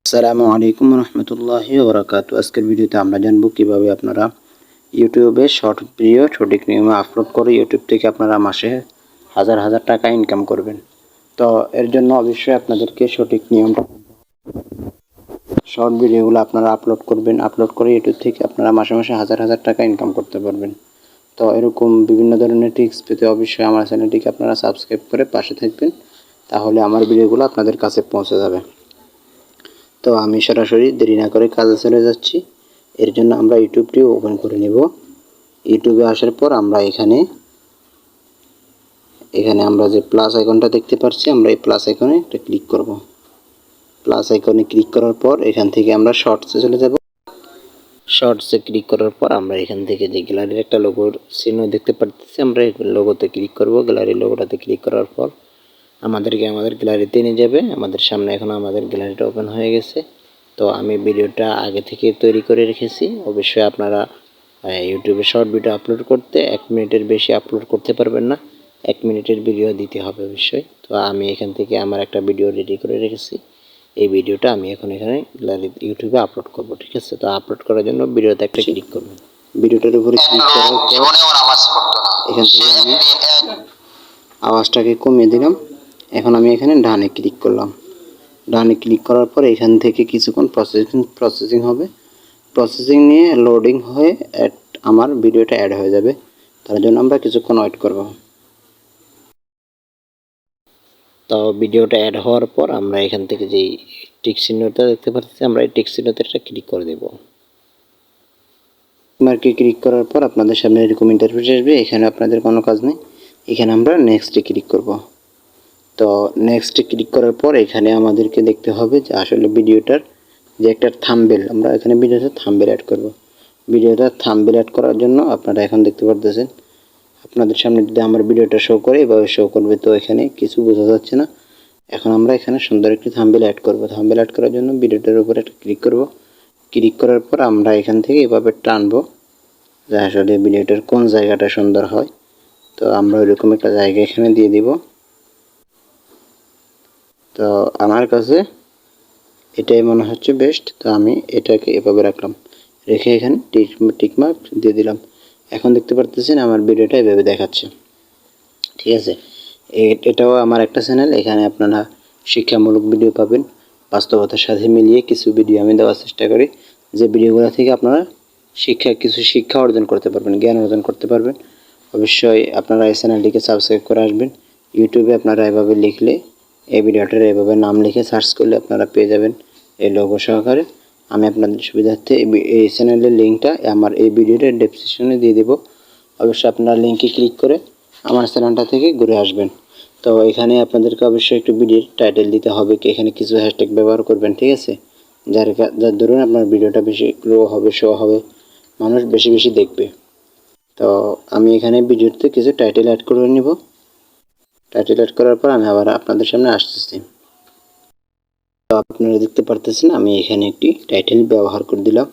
আসসালামু আলাইকুম রহমতুল্লাহি ওয়া বারাকাতুহু। আজকের ভিডিওতে আমরা জানবো কিভাবে আপনারা ইউটিউবে শর্ট ভিডিও সঠিক নিয়মে আপলোড করে ইউটিউব থেকে আপনারা মাসে হাজার হাজার টাকা ইনকাম করবেন। তো এর জন্য অবশ্যই আপনাদেরকে সঠিক নিয়মটা, শর্ট ভিডিওগুলো আপনারা আপলোড করবেন, আপলোড করে ইউটিউব থেকে আপনারা মাসে মাসে হাজার হাজার টাকা ইনকাম করতে পারবেন। তো এরকম বিভিন্ন ধরনের টিপস পেতে অবশ্যই আমার চ্যানেলটিকে আপনারা সাবস্ক্রাইব করে পাশে থাকবেন, তাহলে আমার ভিডিওগুলো আপনাদের কাছে পৌঁছে যাবে। তো আমি সরাসরি দেরি না করে কাজে চলে যাচ্ছি। এর জন্য আমরা ইউটিউবটি ওপেন করে নেব। ইউটিউবে আসার পর আমরা এখানে আমরা যে প্লাস আইকনটা দেখতে পাচ্ছি, আমরা এই প্লাস আইকনে একটা ক্লিক করব। প্লাস আইকনে ক্লিক করার পর এখান থেকে আমরা শর্টসে চলে যাব। শর্টসে ক্লিক করার পর আমরা এখান থেকে যে গ্যালারির একটা লোগোর চিহ্ন দেখতে পাচ্ছি, আমরা এই লোগোতে ক্লিক করব। গ্যালারির লোগোটাতে ক্লিক করার পর আমাদেরকে আমাদের গ্যালারিতে নিয়ে যাবে। আমাদের সামনে এখন আমাদের গ্যালারিটা ওপেন হয়ে গেছে। তো আমি ভিডিওটা আগে থেকে তৈরি করে রেখেছি। অবশ্যই আপনারা ইউটিউবে শর্ট ভিডিও আপলোড করতে 1 মিনিটের বেশি আপলোড করতে পারবেন না, 1 মিনিটের ভিডিও দিতে হবে অবশ্যই। তো আমি এখান থেকে আমার একটা ভিডিও রেডি করে রেখেছি। এই ভিডিওটা আমি এখন এখানে ইউটিউবে আপলোড করব, ঠিক আছে? তো আপলোড করার জন্য ভিডিওতে একটা ক্লিক করবেন। ভিডিওটার উপরে ক্লিক করার পর এখান থেকে আমি আওয়াজটাকে কমিয়ে দিলাম। এখন আমি এখানে ডানে ক্লিক করলাম। ডানে ক্লিক করার পর এখান থেকে কিছুক্ষণ প্রসেসিং হবে। প্রসেসিং নিয়ে লোডিং হয়ে আমার ভিডিওটা অ্যাড হয়ে যাবে। তার জন্য আমরা কিছুক্ষণ ওয়েট করব। তো ভিডিওটা অ্যাড হওয়ার পর আমরা এখান থেকে যেই টিক চিহ্নটা দেখতে পাচ্ছি, আমরা এই টিক চিহ্নতে একটা ক্লিক করে দেব। মার্কে ক্লিক করার পর আপনাদের সামনে এরকম ইন্টারফেস আসবে। এখানে আপনাদের কোনো কাজ নেই, এখানে আমরা নেক্সটে ক্লিক করব। তো নেক্সটে ক্লিক করার পর এখানে আমাদেরকে দেখতে হবে যে আসলে ভিডিওটার যে একটা থাম্বনেল, আমরা এখানে ভিডিওতে থাম্বনেল অ্যাড করব। ভিডিওটা থাম্বনেল অ্যাড করার জন্য আপনারা এখন দেখতে পারতেছেন, আপনাদের সামনে যদি আমার ভিডিওটা শো করে এভাবে শো করবে। তো এখানে কিছু বোঝা যাচ্ছে না। এখন আমরা এখানে সুন্দর একটি থাম্বনেল অ্যাড করব। থাম্বনেল অ্যাড করার জন্য ভিডিওটার উপরে একটা ক্লিক করব। ক্লিক করার পর আমরা এখান থেকে এভাবে টানবো যে আসলে ভিডিওটার কোন জায়গাটা সুন্দর হয়। তো আমরা ওইরকম একটা জায়গা এখানে দিয়ে দিব। তো আমার কাছে এটাই মনে হচ্ছে বেস্ট। তো আমি এটাকে এভাবে রাখলাম, রেখে এখানে টিকমার্ক দিয়ে দিলাম। এখন দেখতে পারতেছেন আমার ভিডিওটা এভাবে দেখাচ্ছে, ঠিক আছে? এটাও আমার একটা চ্যানেল, এখানে আপনারা শিক্ষামূলক ভিডিও পাবেন। বাস্তবতার সাথে মিলিয়ে কিছু ভিডিও আমি দেওয়ার চেষ্টা করি, যে ভিডিওগুলো থেকে আপনারা কিছু শিক্ষা অর্জন করতে পারবেন, জ্ঞান অর্জন করতে পারবেন। অবশ্যই আপনারা এই চ্যানেলটিকে সাবস্ক্রাইব করে আসবেন। ইউটিউবে আপনারা এভাবে লিখলে, এই ভিডিওটার এভাবে নাম লিখে সার্চ করলে আপনারা পেয়ে যাবেন এই লোগো সহকারে। আমি আপনাদের সুবিধার্থে এই চ্যানেলের লিঙ্কটা আমার এই ভিডিওটার ডেসক্রিপশনে দিয়ে দেবো। অবশ্যই আপনারা লিঙ্কে ক্লিক করে আমার চ্যানেলটা থেকে ঘুরে আসবেন। তো এখানে আপনাদেরকে অবশ্যই একটু ভিডিওর টাইটেল দিতে হবে, এখানে কিছু হ্যাশট্যাগ ব্যবহার করবেন, ঠিক আছে? যার দরুন আপনার ভিডিওটা বেশি গ্রো হবে, শো হবে, মানুষ বেশি বেশি দেখবে। তো আমি এখানে ভিডিওতে কিছু টাইটেল অ্যাড করে নিব। টাইটেল অ্যাড করার পর আমি আবার আপনাদের সামনে আসতেছি। তো আপনারা দেখতে পারতেছেন আমি এখানে একটি টাইটেল ব্যবহার করে দিলাম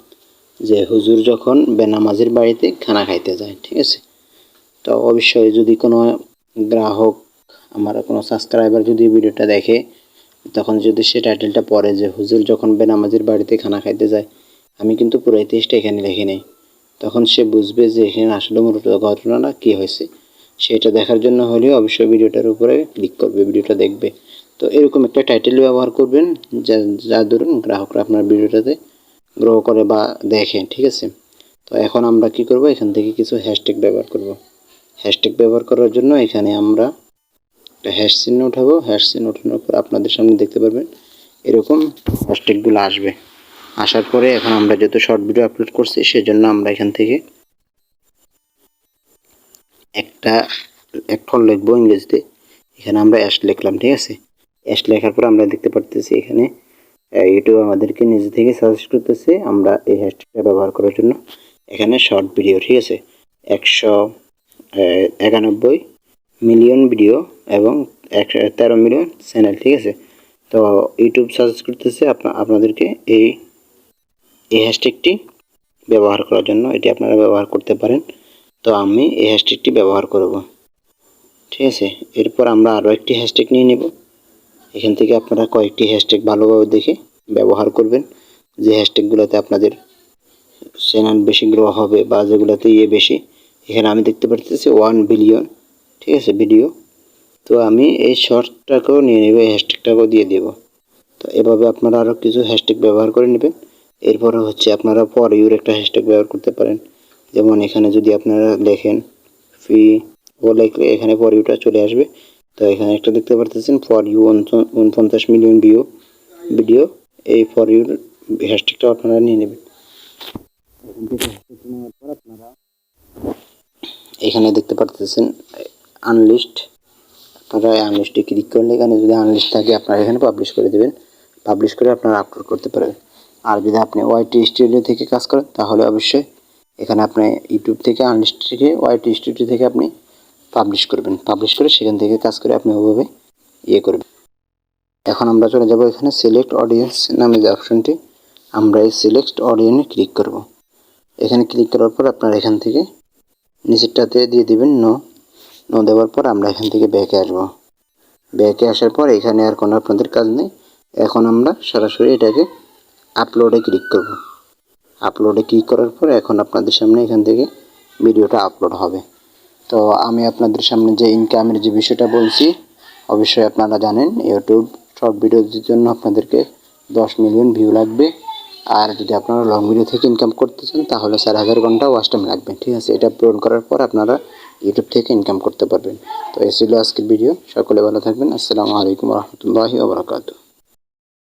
যে হুজুর যখন বেনামাজির বাড়িতে খানা খাইতে যায়, ঠিক আছে? তো অবশ্যই যদি কোনো গ্রাহক, আমার কোনো সাবস্ক্রাইবার যদি ভিডিওটা দেখে, তখন যদি সে টাইটেলটা পড়ে যে হুজুর যখন বেনামাজির বাড়িতে খানা খাইতে যায়, আমি কিন্তু পুরো ইতিহাসটা এখানে লিখে নেই, তখন সে বুঝবে যে এখানে আসলে মূলত ঘটনাটা কী হয়েছে। সেটা দেখার জন্য হলেও অবশ্যই ভিডিওটার উপরে ক্লিক করবে, ভিডিওটা দেখবে। তো এরকম একটা টাইটেল ব্যবহার করবেন যার দরুন গ্রাহকরা আপনার ভিডিওটাতে গ্রো করে বা দেখে, ঠিক আছে? তো এখন আমরা কি করব, এখান থেকে কিছু হ্যাশট্যাগ ব্যবহার করব। হ্যাশট্যাগ ব্যবহার করার জন্য এখানে আমরা একটা হ্যাশ চিহ্ন উঠাবো। হ্যাশ চিহ্ন ওঠানোর পর আপনাদের সামনে দেখতে পারবেন এরকম হ্যাশট্যাগুলো আসবে। আসার পরে এখন আমরা যেহেতু শর্ট ভিডিও আপলোড করছি, সেজন্য আমরা এখান থেকে একটা অক্ষর লিখবো ইংরেজিতে। এখানে আমরা অ্যাশ লিখলাম, ঠিক আছে? অ্যাশ লেখার পর আমরা দেখতে পারতেছি এখানে ইউটিউব আমাদেরকে নিজে থেকে সাজেস্ট করতেছে আমরা এই হ্যাশট্যাগটা ব্যবহার করার জন্য। এখানে শর্ট ভিডিও, ঠিক আছে? 191 মিলিয়ন ভিডিও এবং 113 মিলিয়ন চ্যানেল, ঠিক আছে? তো ইউটিউব সাজেস্ট করতেছে আপনাদেরকে এই হ্যাশট্যাগটি ব্যবহার করার জন্য। এটি আপনারা ব্যবহার করতে পারেন। তো আমি এই হ্যাশট্যাগটি ব্যবহার করব, ঠিক আছে? এরপর আমরা আরও একটি হ্যাশট্যাগ নিয়ে নেব। এখান থেকে আপনারা কয়েকটি হ্যাশট্যাগ ভালোভাবে দেখে ব্যবহার করবেন, যে হ্যাশট্যাগুলোতে আপনাদের চ্যানেল বেশি গ্রো হবে বা যেগুলোতে বেশি। এখানে আমি দেখতে পারতেছি 1 বিলিয়ন, ঠিক আছে, ভিডিও। তো আমি এই শর্টটাকেও নিয়ে নেব, এই হ্যাশট্যাগটাকেও দিয়ে দেব। তো এভাবে আপনারা আরও কিছু হ্যাশট্যাগ ব্যবহার করে নেবেন। এরপরে হচ্ছে আপনারা ফর ইউর একটা হ্যাশট্যাগ ব্যবহার করতে পারেন। যেমন এখানে যদি আপনারা লেখেন ফি ও লিখলে এখানে ফর ইউটা চলে আসবে। তো এখানে একটা দেখতে পারতেছেন ফর ইউ 49 মিলিয়ন ভিডিও। এই ফর ইউর হ্যাশট্যাগটা আপনারা নিয়ে নেবেন। এখান থেকে হ্যাশট্যাগ নেওয়ার পর আপনারা এখানে দেখতে পারতেছেন আনলিস্ট। আপনারা আনলিস্টে ক্লিক করলে এখানে যদি আনলিস্ট থাকে আপনারা এখানে পাবলিশ করে দেবেন। পাবলিশ করে আপনারা আপলোড করতে পারবেন। আর যদি আপনি ওয়াইটি স্টুডিও থেকে কাজ করেন তাহলে অবশ্যই এখানে আপনি ইউটিউব থেকে আনলিস্ট থেকে ওয়াইটি স্টুডিও থেকে আপনি পাবলিশ করবেন। পাবলিশ করে সেখান থেকে কাজ করে আপনি ওভাবে করবেন। এখন আমরা চলে যাব এখানে সিলেক্ট অডিয়েন্স নামে যে অপশনটি, আমরা এই সিলেক্ট অডিয়েন্সে ক্লিক করব। এখানে ক্লিক করার পর আপনারা এখান থেকে নিচেরটাতে দিয়ে দিবেন নো দেওয়ার পর আমরা এখান থেকে ব্যাকে আসব। ব্যাকে আসার পর এখানে আর কোনো আপনাদের কাজ নেই। এখন আমরা সরাসরি এটাকে আপলোডে ক্লিক করব। আপলোডে ক্লিক করার পর এখন আপনাদের সামনে এখান থেকে ভিডিওটা আপলোড হবে। তো আমি আপনাদের সামনে যে ইনকামের যে বিষয়টা বলছি, অবশ্যই আপনারা জানেন ইউটিউব শর্ট ভিডিওর জন্য আপনাদেরকে 10 মিলিয়ন ভিউ লাগবে। আর যদি আপনারা লং ভিডিও থেকে ইনকাম করতে চান তাহলে 4000 ঘন্টা ওয়াচ টাইম লাগবে, ঠিক আছে। এটা পূরণ করার পর আপনারা ইউটিউব থেকে ইনকাম করতে পারবেন। তো এই ছিল আজকের ভিডিও। সকলে ভালো থাকবেন। আসসালামু আলাইকুম রহমতুল্লাহি ওয়া বারাকাতুহু।